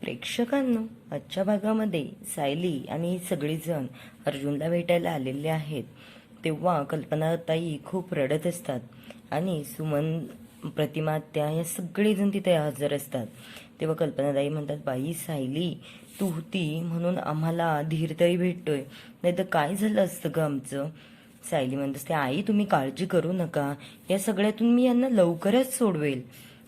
प्रेक्षकांनो, आजच्या भागामध्ये सायली आणि सगळेजण अर्जुनला भेटायला आलेले आहेत. तेव्हा कल्पनाताई खूप रडत असतात आणि सुमन, प्रतिमा, त्या या सगळेजण तिथे हजर असतात. तेव्हा कल्पनाताई म्हणतात, बाई सायली, तू होती म्हणून आम्हाला धीर तरी भेटतोय, नाही तर काय झालं असतं ग आमचं. सायली म्हणत असते, आई तुम्ही काळजी करू नका, या सगळ्यातून मी यांना लवकरच सोडवेल.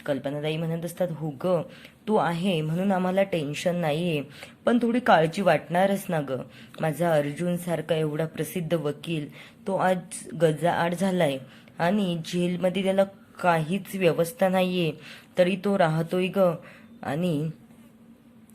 कल्पनाताई म्हणत असतात, हो ग, तू आहे म्हणून आम्हाला टेन्शन नाहीये, पण थोडी काळजी वाटणारच ना ग. माझा अर्जुन सारखा एवढा प्रसिद्ध वकील, तो आज गजाआड झालाय आणि जेलमध्ये त्याला काहीच व्यवस्था नाहीये, तरी तो राहतोय ग. आणि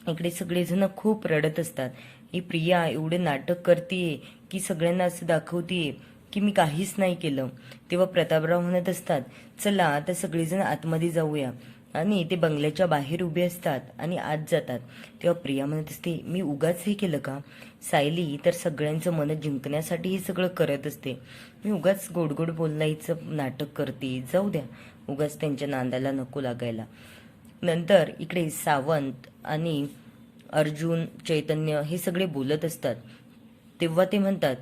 इकडे सगळेजण खूप रडत असतात. ही प्रिया एवढे नाटक करतीये की सगळ्यांना असं दाखवतीये की मी काहीच नाही केलं. तेव्हा प्रतापराव म्हणत असतात, चला आता सगळेजण आतमध्ये जाऊया. आणि ते बंगल्याच्या बाहेर उभे असतात आणि आत जातात. तेव्हा प्रिया म्हणत असते, मी उगाच हे केलं का. सायली तर सगळ्यांचं मन जिंकण्यासाठी हे सगळं करत असते. मी उगाच गोड गोड बोलायचं नाटक करते, जाऊ द्या, उगाच त्यांच्या नांदाला नको लागायला. नंतर इकडे सावंत आणि अर्जुन, चैतन्य हे सगळे बोलत असतात. तेव्हा ते म्हणतात,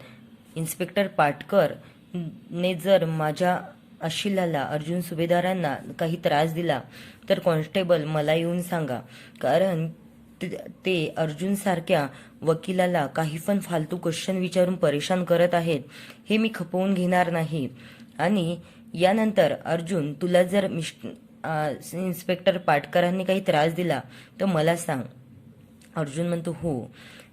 इन्स्पेक्टर पाटकर ने जर माझ्या अशिलाला, अर्जुन सुभेदारांना काही त्रास दिला तर कॉन्स्टेबल मला येऊन सांगा, कारण ते अर्जुन सारख्या वकिलाला काही पण फालतू क्वेश्चन विचारून परेशान करत आहेत, हे मी खपवून घेणार नाही. आणि यानंतर अर्जुन, तुला जर इन्स्पेक्टर पाटकरांनी काही त्रास दिला तर मला सांग. अर्जुन म्हणतो हो.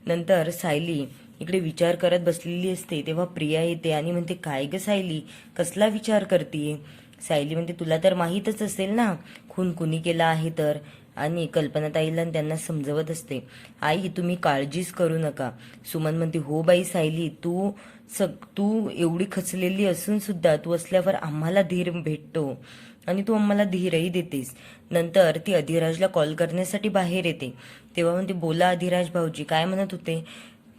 नंतर सायली इकडे विचार करत बसलेली असते. तेव्हा प्रिया येते आणि म्हणते, काय ग सायली, कसला विचार करतीये. सायली म्हणते, तुला तर माहीतच असेल ना खून कुणी केला आहे तर. आणि कल्पनाताईला त्यांना समजवत असते, आई तुम्ही काळजीच करू नका. सुमन म्हणते, हो बाई सायली, तू एवढी खचलेली असून सुद्धा तू असल्यावर आम्हाला धीर भेटतो आणि तू आम्हाला धीरही देतेस. नंतर ती अधिराजला कॉल करण्यासाठी बाहेर येते. तेव्हा म्हणते, बोला अधिराज भाऊजी, काय म्हणत होते.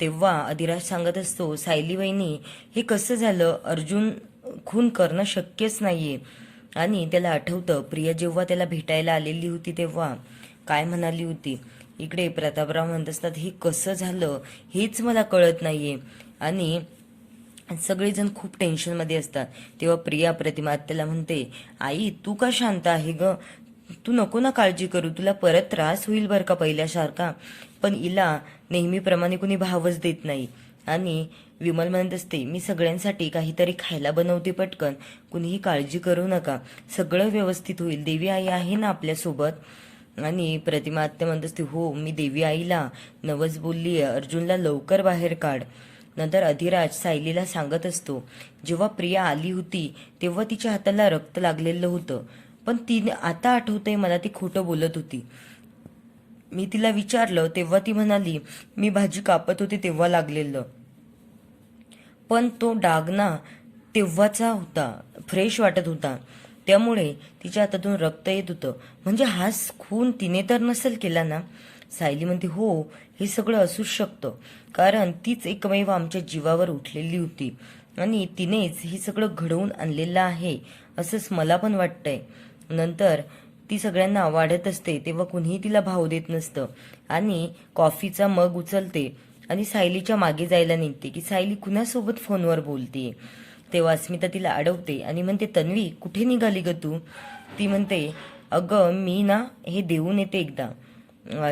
तेव्हा अधिराज सांगत असतो, सायली वहिनी, हे कसं झालं, अर्जुन खून करणं शक्यच नाहीये. आणि त्याला आठवतं प्रिया जेव्हा त्याला भेटायला आलेली होती तेव्हा काय म्हणाली होती. इकडे प्रतापराव म्हणत असतात, हे कसं झालं हेच मला कळत नाहीये. आणि सगळेजण खूप टेन्शनमध्ये असतात. तेव्हा प्रिया प्रतिमा त्याला म्हणते, आई तू का शांत आहे ग, तू नको ना काळजी करू, तुला परत त्रास होईल बरं का पहिल्यासारखा. पण हिला नेहमीप्रमाणे कुणी भावच देत नाही. आणि विमल म्हणत असते, मी सगळ्यांसाठी काहीतरी खायला बनवते पटकन, कुणीही काळजी करू नका, सगळं व्यवस्थित होईल, देवी आई आहे ना आपल्यासोबत. आणि प्रतिमा आत्या म्हणत असते, हो मी देवी आईला नवस बोललीये, अर्जुनला लवकर बाहेर काढ. नंतर अधिराज सायलीला सांगत असतो, जेव्हा प्रिया आली होती तेव्हा तिच्या हाताला रक्त लागलेलं होतं, पण तिने आता आठवतंय मला ती खोटं बोलत होती. मी तिला विचारलं तेव्हा ती म्हणाली, मी भाजी कापत होते तेव्हा लागलेलं, पण तो डाग ना तेव्हाचा होता, फ्रेश वाटत होता, त्यामुळे तिच्या हातातून रक्त येत होतं. म्हणजे हाच खून तिने तर नसेल केला ना. सायली म्हणते, हो हे सगळं असूच शकतं, कारण तीच एकमेव आमच्या जीवावर उठलेली होती आणि तिनेच हे सगळं घडवून आणलेलं आहे असंच मला पण वाटतंय. नंतर ती सगळ्यांना वाढत असते तेव्हा कुणीही तिला भाव देत नसतं आणि कॉफीचा मग उचलते आणि सायलीच्या मागे जायला निघते की सायली कुणासोबत फोनवर बोलते. तेव्हा अस्मिता तिला अडवते आणि म्हणते, तन्वी कुठे निघाली ग तू. ती म्हणते, अगं मी ना हे देऊन येते एकदा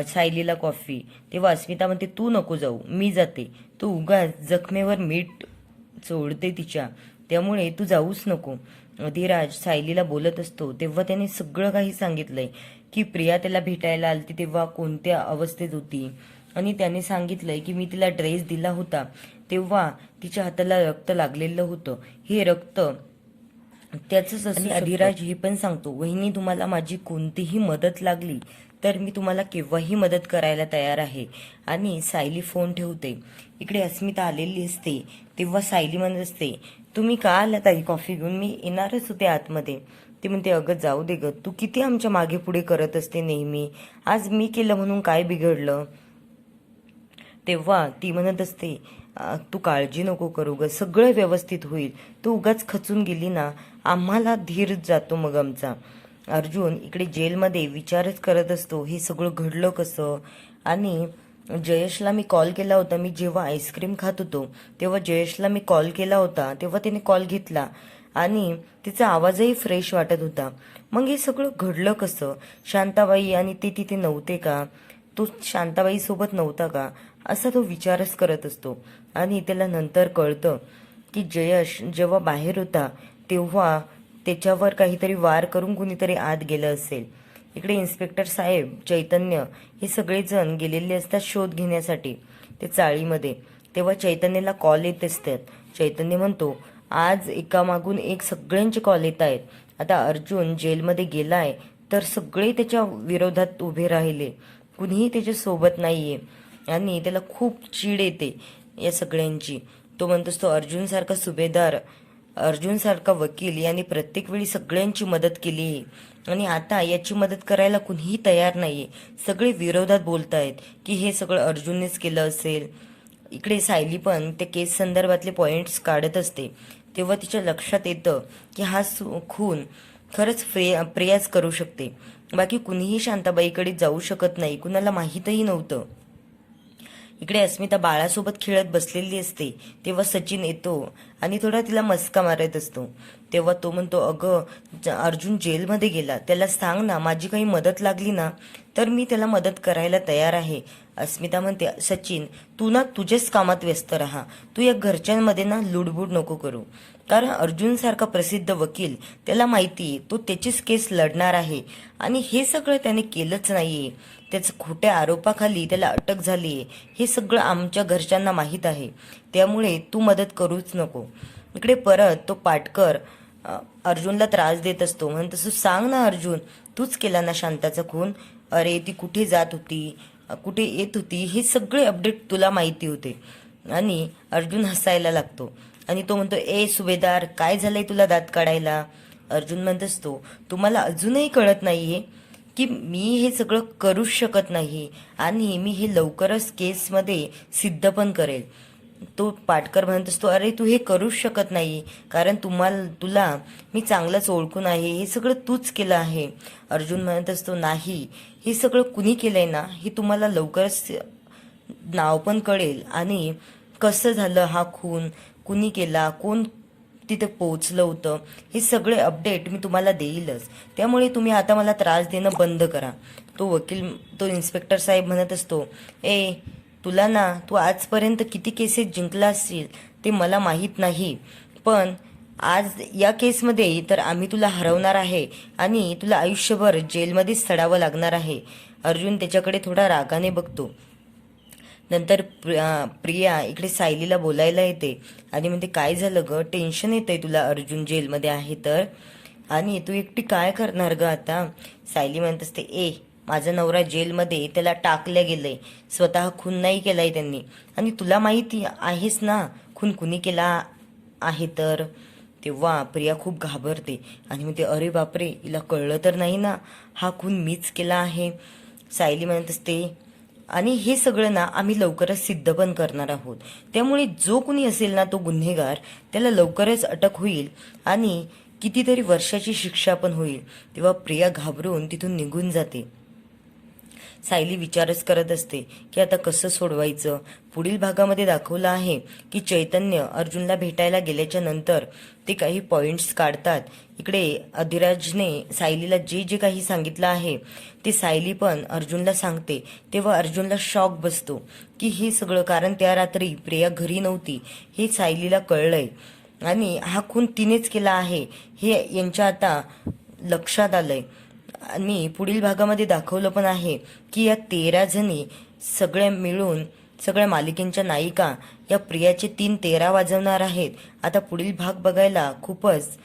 सायलीला कॉफी. तेव्हा अस्मिता म्हणते, तू नको जाऊ, मी जाते, तू उगाच जखमेवर मीठ चोळते तिच्या, त्यामुळे तू जाऊच नको. धीराज सायलीला बोलत असतो तेव्हा त्याने सगळं काही सांगितलंय की प्रिया त्याला भेटायला आलती तेव्हा कोणत्या अवस्थेत होती. आणि त्याने सांगितलंय की मी तिला ड्रेस दिला होता तेव्हा तिच्या हाताला रक्त लागलेलं होतं, हे रक्त त्याचंच असं. अधिराज हे पण सांगतो, वहिनी तुम्हाला माझी कोणतीही मदत लागली तर मी तुम्हाला केव्हाही मदत करायला तयार आहे. आणि सायली फोन ठेवते. इकडे अस्मिता आलेली असते तेव्हा सायली म्हणत असते, तुम्ही का आला ताई कॉफी घेऊन, मी येणारच होते आतमध्ये. ती म्हणते, अगं जाऊ दे ग, तू किती आमच्या मागे पुढे करत असते नेहमी, आज मी केलं म्हणून काय बिघडलं. तेव्हा ती म्हणत असते, तू काळजी नको करू ग, सगळं व्यवस्थित होईल, तू उगाच खचून गेली ना आम्हाला धीर जातो मग आमचा. अर्जुन इकडे जेलमध्ये विचारच करत असतो हे सगळं घडलं कसं. आणि जयेशला मी कॉल केला होता, मी जेव्हा आईस्क्रीम खात होतो तेव्हा जयेशला मी कॉल केला होता, तेव्हा त्याने कॉल घेतला आणि तिचा आवाजही फ्रेश वाटत होता. मग हे सगळं घडलं कसं. शांताबाई आणि ते तिथे नव्हते का, तो शांताबाई सोबत नव्हता का, असा तो विचारच करत असतो. आणि त्याला नंतर कळतं की जयेश जेव्हा बाहेर होता तेव्हा त्याच्यावर काहीतरी वार करून कुणीतरी आत गेलं असेल. इकडे इन्स्पेक्टर साहेब, चैतन्य हे सगळेजण गेलेले असतात शोध घेण्यासाठी ते चाळीमध्ये. तेव्हा चैतन्याला कॉल येत असतात. चैतन्य म्हणतो आज एकामागून एक सगळ्यांचे कॉल येत आहेत. आता अर्जुन जेलमध्ये गेलाय तर सगळे त्याच्या विरोधात उभे राहिले, कुणीही त्याच्या सोबत नाहीये आणि त्याला खूप चीड येते या सगळ्यांची. तो म्हणत असतो अर्जुन सारखा सुभेदार, अर्जुन सारखा वकील यांनी प्रत्येक वेळी सगळ्यांची मदत केली आणि आता याची मदत करायला कुणीही तयार नाहीये. सगळे विरोधात बोलतायत की हे सगळं अर्जुननेच केलं असेल. इकडे सायली पण ते केस संदर्भातले पॉइंट्स काढत असते. तेव्हा तिच्या लक्षात येतं की हा खून खरंच प्रियाच करू शकते, बाकी कुणीही शांताबाईकडे जाऊ शकत नाही, कुणाला माहीतही नव्हतं. इकडे अस्मिता बाळासोबत खेळत बसलेली असते. तेव्हा सचिन येतो आणि थोडा तिला मस्का मारत असतो. तेव्हा तो म्हणतो अगं अर्जुन जेलमध्ये गेला, त्याला सांग ना, माझी काही मदत लागली ना तर मी त्याला मदत करायला तयार आहे. अस्मिता म्हणते सचिन तू ना तुझ्याच कामात व्यस्त राहा, तू या घरच्यांमध्ये ना लुडबुड नको करू. कारण अर्जुन सारखा प्रसिद्ध वकील, त्याला माहिती तो त्याचीच केस लढणार आहे आणि हे सगळं त्याने केलंच नाहीये. त्याचं खोट्या आरोपाखाली त्याला अटक झालीये हे सगळं आमच्या घरच्यांना माहीत आहे, त्यामुळे तू मदत करूच नको. इकडे परत तो पाटकर अर्जुनला त्रास देत असतो. म्हणत असतो सांग ना अर्जुन, तूच केला ना शांताचा खून. अरे ती कुठे जात होती, कुठे येत होती, हे सगळे अपडेट तुला माहिती होते. आणि अर्जुन हसायला लागतो आणि तो म्हणतो ए सुभेदार काय झालंय तुला दात काढायला. अर्जुन म्हणत असतो तुम्हाला अजूनही कळत नाहीये की मी हे सगळं करूच शकत नाही आणि मी हे लवकरच केसमध्ये सिद्ध पण करेल. तो पाटकर म्हणत असतो अरे तू हे करूच शकत नाही, कारण तुला मी चांगलंच ओळखून आहे, हे सगळं तूच केलं आहे. अर्जुन म्हणत असतो नाही, हे सगळं कुणी केलंय ना हे तुम्हाला लवकरच नाव पण कळेल आणि कसं झालं हा खून, कुणी केला, कोण तिथे पोहोचलं होतं, हे सगळे अपडेट मी तुम्हाला देईलच. त्यामुळे तुम्ही आता मला त्रास देणं बंद करा. तो इन्स्पेक्टर साहेब म्हणत असतो ए तुला ना, तू आजपर्यंत किती केसेस जिंकला असतील ते मला माहीत नाही, पण आज या केसमध्ये तर आम्ही तुला हरवणार आहे आणि तुला आयुष्यभर जेलमध्येच सडावं लागणार आहे. अर्जुन त्याच्याकडे थोडा रागाने बघतो. नंतर प्रिया इकडे सायलीला बोलायला येते आणि म्हणते काय झालं ग, टेन्शन येतंय तुला, अर्जुन जेलमध्ये आहे तर, आणि तू एकटी काय करणार ग आता. सायली म्हणत असते ए माझा नवरा जेलमध्ये, त्याला टाकलं गेलंय, स्वतः खून नाही केलाय त्यांनी, आणि तुला माहिती आहेस ना खून कुणी केला आहे तर. तेव्हा प्रिया खूप घाबरते आणि म्हणते अरे बापरे हिला कळलं तर नाही ना, हा खून मीच केला आहे. सायली म्हणत असते आणि हे सगळं ना आम्ही लवकरच सिद्ध पण करणार आहोत, त्यामुळे जो कुणी असेल ना तो गुन्हेगार, त्याला लवकरच अटक होईल आणि कितीतरी वर्षाची शिक्षा पण होईल. तेव्हा प्रिया घाबरून तिथून निघून जाते. सायली विचारच करत असते की आता कसं सोडवायचं. पुढील भागामध्ये दाखवलं आहे की चैतन्य अर्जुनला भेटायला गेल्याच्या नंतर ते काही पॉइंट्स काढतात. इकडे अधिराजने सायलीला जे जे काही सांगितलं आहे ते सायली पण अर्जुनला सांगते. तेव्हा अर्जुनला शॉक बसतो की हे सगळं, कारण त्या रात्री प्रिया घरी नव्हती हे सायलीला कळलंय आणि हा खून तिनेच केला आहे हे यांच्या आता लक्षात आलंय. आणि पुढील भागामध्ये दाखवलं पण आहे की या 13 जणी सगळ्या मिळून, सगळ्या मालिकेंच्या नायिका या प्रियाचे 3 तेरा वाजवणार आहेत. आता पुढील भाग बघायला खूपच